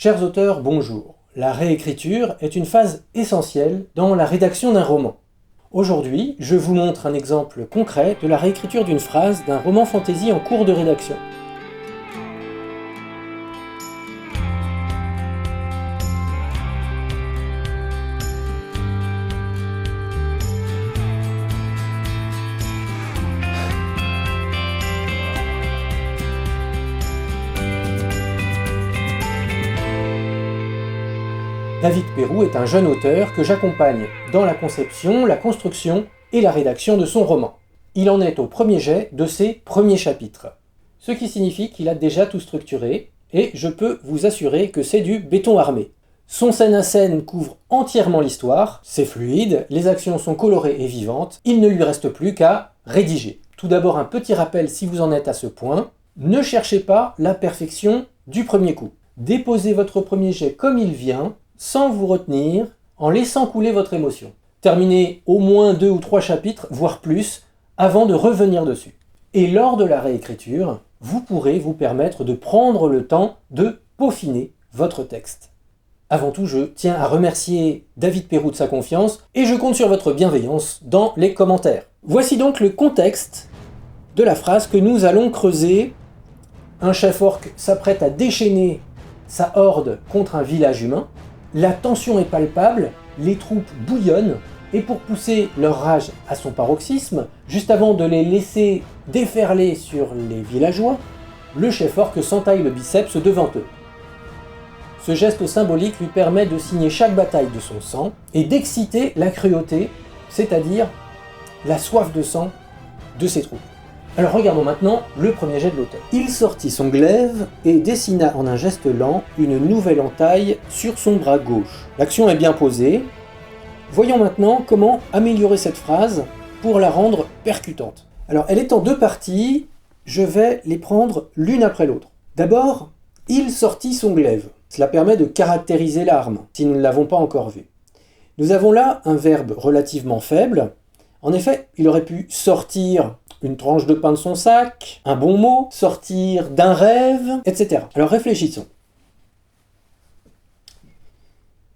Chers auteurs, bonjour. La réécriture est une phase essentielle dans la rédaction d'un roman. Aujourd'hui, je vous montre un exemple concret de la réécriture d'une phrase d'un roman fantasy en cours de rédaction. David Perroux est un jeune auteur que j'accompagne dans la conception, la construction et la rédaction de son roman. Il en est au premier jet de ses premiers chapitres, ce qui signifie qu'il a déjà tout structuré, et je peux vous assurer que c'est du béton armé. Son scène à scène couvre entièrement l'histoire, c'est fluide, les actions sont colorées et vivantes, il ne lui reste plus qu'à rédiger. Tout d'abord un petit rappel si vous en êtes à ce point, ne cherchez pas la perfection du premier coup. Déposez votre premier jet comme il vient, sans vous retenir, en laissant couler votre émotion. Terminez au moins 2 ou 3 chapitres, voire plus, avant de revenir dessus. Et lors de la réécriture, vous pourrez vous permettre de prendre le temps de peaufiner votre texte. Avant tout, je tiens à remercier David Perroux de sa confiance, et je compte sur votre bienveillance dans les commentaires. Voici donc le contexte de la phrase que nous allons creuser. Un chef orc s'apprête à déchaîner sa horde contre un village humain. La tension est palpable, les troupes bouillonnent, et pour pousser leur rage à son paroxysme, juste avant de les laisser déferler sur les villageois, le chef orc s'entaille le biceps devant eux. Ce geste symbolique lui permet de signer chaque bataille de son sang et d'exciter la cruauté, c'est-à-dire la soif de sang de ses troupes. Alors regardons maintenant le premier jet de l'auteur. Il sortit son glaive et dessina en un geste lent une nouvelle entaille sur son bras gauche. L'action est bien posée. Voyons maintenant comment améliorer cette phrase pour la rendre percutante. Alors elle est en 2 parties, je vais les prendre l'une après l'autre. D'abord, il sortit son glaive. Cela permet de caractériser l'arme, si nous ne l'avons pas encore vu. Nous avons là un verbe relativement faible. En effet, il aurait pu sortir une tranche de pain de son sac, un bon mot, sortir d'un rêve, etc. Alors réfléchissons.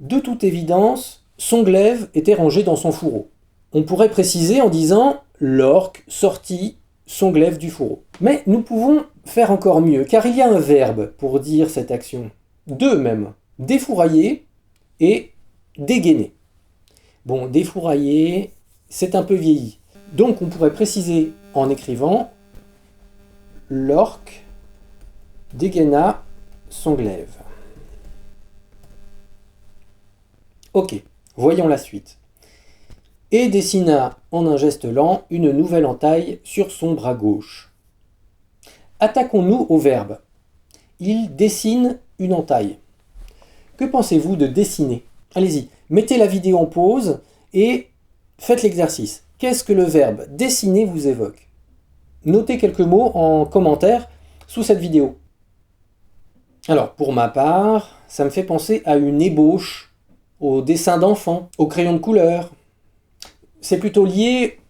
De toute évidence, son glaive était rangé dans son fourreau. On pourrait préciser en disant « l'orc sortit son glaive du fourreau ». Mais nous pouvons faire encore mieux, car il y a un verbe pour dire cette action. 2 même. Défourailler et dégainer. Bon, défourailler, c'est un peu vieilli. Donc on pourrait préciser en écrivant « l'orc dégaina son glaive ». Ok, voyons la suite. Et dessina en un geste lent une nouvelle entaille sur son bras gauche. Attaquons-nous au verbe. Il dessine une entaille. Que pensez-vous de dessiner? Allez-y, mettez la vidéo en pause et faites l'exercice. Qu'est-ce que le verbe dessiner vous évoque? Notez quelques mots en commentaire sous cette vidéo. Alors, pour ma part, ça me fait penser à une ébauche, au dessin d'enfant, au crayon de couleur. C'est plutôt lié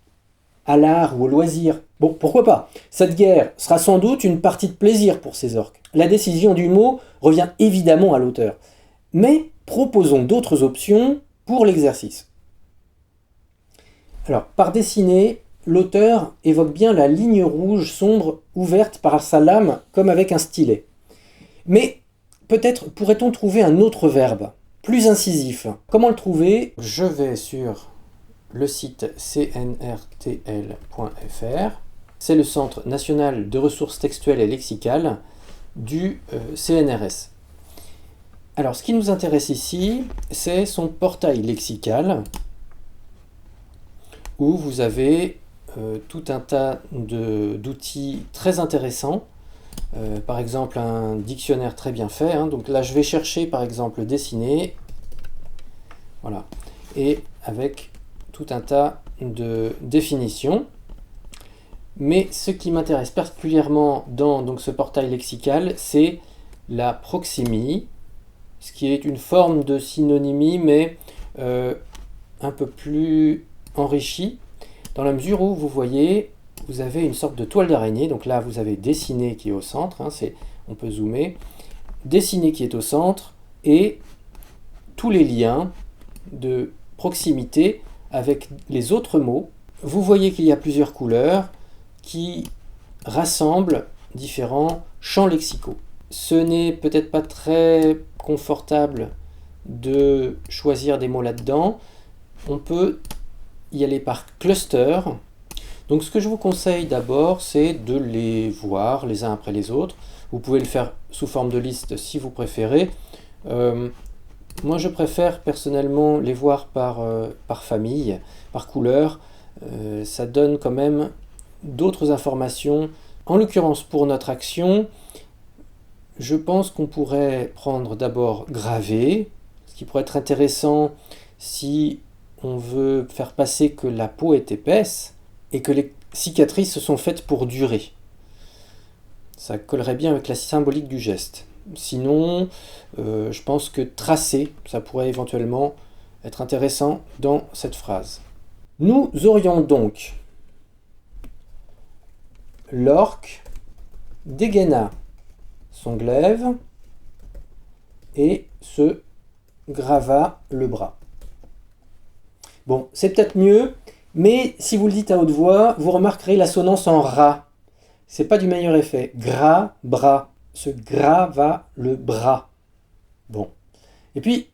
à l'art ou au loisir. Bon, pourquoi pas? Cette guerre sera sans doute une partie de plaisir pour ces orques. La décision du mot revient évidemment à l'auteur. Mais proposons d'autres options pour l'exercice. Alors, par dessiner, l'auteur évoque bien la ligne rouge sombre ouverte par sa lame comme avec un stylet. Mais peut-être pourrait-on trouver un autre verbe, plus incisif. Comment le trouver? Je vais sur le site cnrtl.fr. C'est le Centre national de ressources textuelles et lexicales du CNRS. Alors, ce qui nous intéresse ici, c'est son portail lexical, où vous avez tout un tas d'outils très intéressants. Par exemple, un dictionnaire très bien fait. Donc là, je vais chercher, par exemple, dessiner. Voilà. Et avec tout un tas de définitions. Mais ce qui m'intéresse particulièrement dans donc, ce portail lexical, c'est la proximie, ce qui est une forme de synonymie, mais un peu plus enrichi, dans la mesure où vous voyez, vous avez une sorte de toile d'araignée. Donc là, vous avez dessiné qui est au centre, on peut zoomer, dessiné qui est au centre, et tous les liens de proximité avec les autres mots. Vous voyez qu'il y a plusieurs couleurs qui rassemblent différents champs lexicaux. Ce n'est peut-être pas très confortable de choisir des mots là-dedans. On peut y aller par cluster. Donc ce que je vous conseille d'abord, c'est de les voir les uns après les autres. Vous pouvez le faire sous forme de liste si vous préférez. Moi je préfère personnellement les voir par famille, par couleur. Ça donne quand même d'autres informations. En l'occurrence pour notre action, je pense qu'on pourrait prendre d'abord gravé, ce qui pourrait être intéressant si on veut faire passer que la peau est épaisse et que les cicatrices se sont faites pour durer. Ça collerait bien avec la symbolique du geste. Sinon, je pense que tracer, ça pourrait éventuellement être intéressant dans cette phrase. Nous aurions donc l'orque dégaina son glaive et se grava le bras. Bon, c'est peut-être mieux, mais si vous le dites à haute voix, vous remarquerez l'assonance en ra. C'est pas du meilleur effet. Gras, bras. Se grava le bras. Bon. Et puis,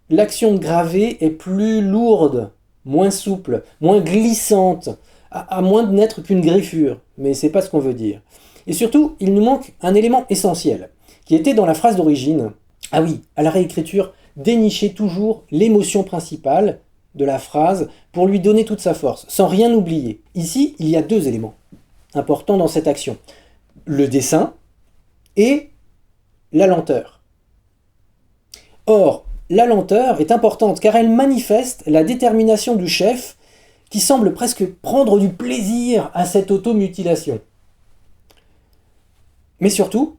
l'action de graver est plus lourde, moins souple, moins glissante, à moins de n'être qu'une griffure. Mais c'est pas ce qu'on veut dire. Et surtout, il nous manque un élément essentiel, qui était dans la phrase d'origine. Ah oui, à la réécriture, dénichez toujours l'émotion principale de la phrase pour lui donner toute sa force, sans rien oublier. Ici, il y a deux éléments importants dans cette action. Le dessin et la lenteur. Or, la lenteur est importante car elle manifeste la détermination du chef qui semble presque prendre du plaisir à cette automutilation. Mais surtout,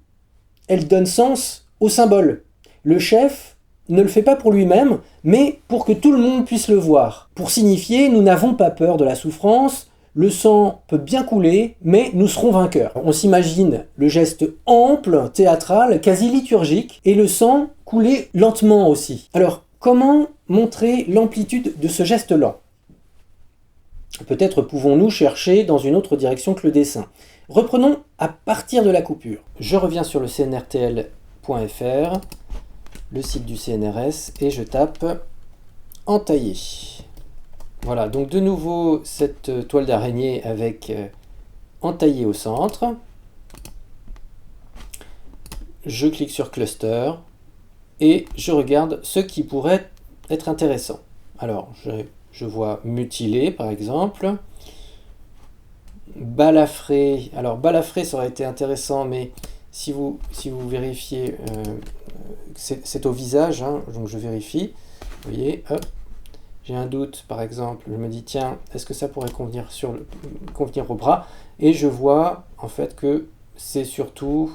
elle donne sens au symbole. Le chef ne le fait pas pour lui-même, mais pour que tout le monde puisse le voir. Pour signifier, nous n'avons pas peur de la souffrance, le sang peut bien couler, mais nous serons vainqueurs. On s'imagine le geste ample, théâtral, quasi liturgique, et le sang couler lentement aussi. Alors, comment montrer l'amplitude de ce geste lent ? Peut-être pouvons-nous chercher dans une autre direction que le dessin. Reprenons à partir de la coupure. Je reviens sur le cnrtl.fr, le site du CNRS, et je tape entailler. Voilà, donc de nouveau cette toile d'araignée avec entaillé au centre. Je clique sur cluster et je regarde ce qui pourrait être intéressant. Alors, je vois mutilé par exemple. Balafré. Alors, balafré, ça aurait été intéressant, mais si vous vérifiez, c'est au visage, hein, donc je vérifie. Vous voyez, hop. J'ai un doute, par exemple, je me dis, tiens, est-ce que ça pourrait convenir au bras ? Et je vois, en fait, que c'est surtout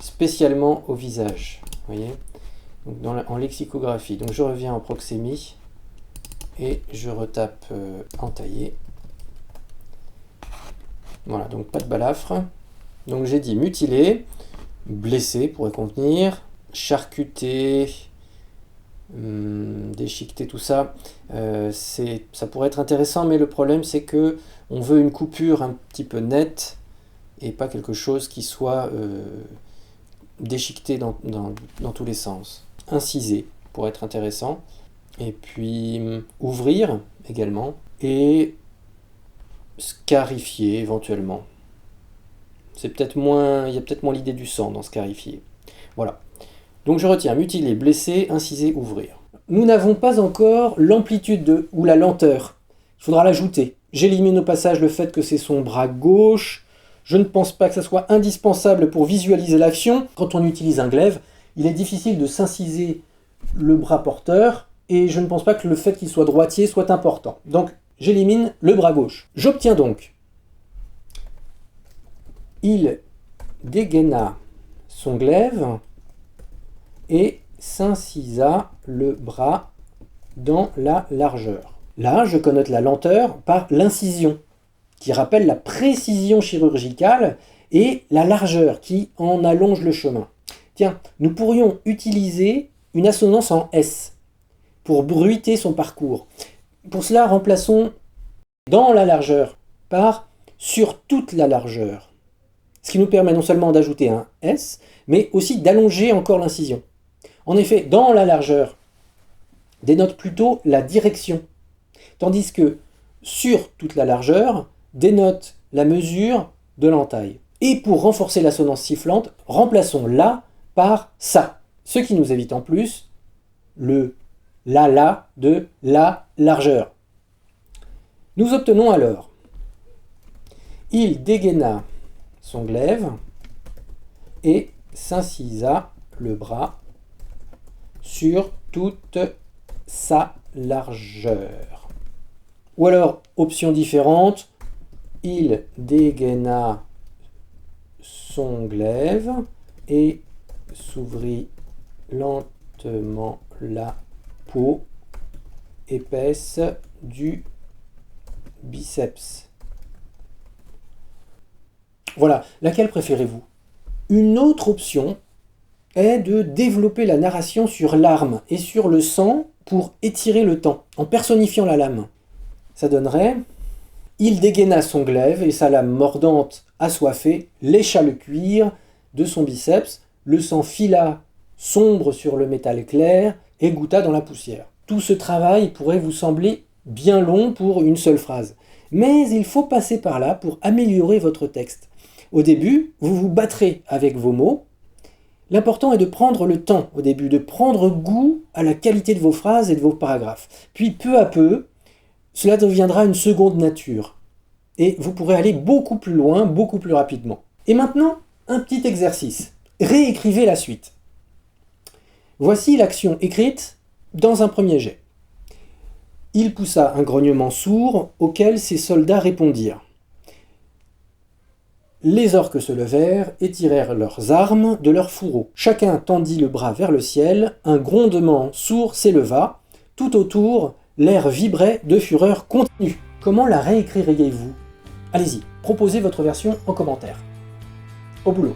spécialement au visage. Vous voyez ? Donc en lexicographie. Donc je reviens en proxémie et je retape entailler. Voilà, donc pas de balafre. Donc j'ai dit mutilé, blessé pourrait convenir, charcuté, déchiqueté, tout ça, ça pourrait être intéressant, mais le problème c'est que on veut une coupure un petit peu nette et pas quelque chose qui soit déchiqueté dans tous les sens. Inciser pour être intéressant, et puis ouvrir également, et scarifier éventuellement. C'est peut-être moins, il y a peut-être moins l'idée du sang dans scarifier. Voilà. Donc je retiens mutiler, blesser, inciser, ouvrir. Nous n'avons pas encore l'amplitude ou la lenteur. Il faudra l'ajouter. J'élimine au passage le fait que c'est son bras gauche. Je ne pense pas que ça soit indispensable pour visualiser l'action. Quand on utilise un glaive, il est difficile de s'inciser le bras porteur et je ne pense pas que le fait qu'il soit droitier soit important. Donc j'élimine le bras gauche. J'obtiens donc il dégaina son glaive et s'incisa le bras dans la largeur. Là, je connote la lenteur par l'incision, qui rappelle la précision chirurgicale, et la largeur, qui en allonge le chemin. Tiens, nous pourrions utiliser une assonance en S pour bruiter son parcours. Pour cela, remplaçons dans la largeur par sur toute la largeur. Ce qui nous permet non seulement d'ajouter un S, mais aussi d'allonger encore l'incision. En effet, dans la largeur dénote plutôt la direction, tandis que sur toute la largeur dénote la mesure de l'entaille. Et pour renforcer l'assonance sifflante, remplaçons la par ça, ce qui nous évite en plus le la de la largeur. Nous obtenons alors il dégaina son glaive et s'incisa le bras sur toute sa largeur. Ou alors, option différente, il dégaina son glaive et s'ouvrit lentement la peau épaisse du biceps. Voilà, laquelle préférez-vous? Une autre option est de développer la narration sur l'arme et sur le sang pour étirer le temps, en personnifiant la lame. Ça donnerait « Il dégaina son glaive et sa lame mordante, assoiffée, lécha le cuir de son biceps, le sang fila sombre sur le métal clair et goûta dans la poussière. » Tout ce travail pourrait vous sembler bien long pour une seule phrase. Mais il faut passer par là pour améliorer votre texte. Au début, vous vous battrez avec vos mots. L'important est de prendre le temps au début, de prendre goût à la qualité de vos phrases et de vos paragraphes. Puis peu à peu, cela deviendra une seconde nature. Et vous pourrez aller beaucoup plus loin, beaucoup plus rapidement. Et maintenant, un petit exercice. Réécrivez la suite. Voici l'action écrite dans un premier jet. Il poussa un grognement sourd auquel ses soldats répondirent. Les orques se levèrent et tirèrent leurs armes de leurs fourreaux. Chacun tendit le bras vers le ciel, un grondement sourd s'éleva. Tout autour, l'air vibrait de fureur continue. Comment la réécririez-vous? Allez-y, proposez votre version en commentaire. Au boulot!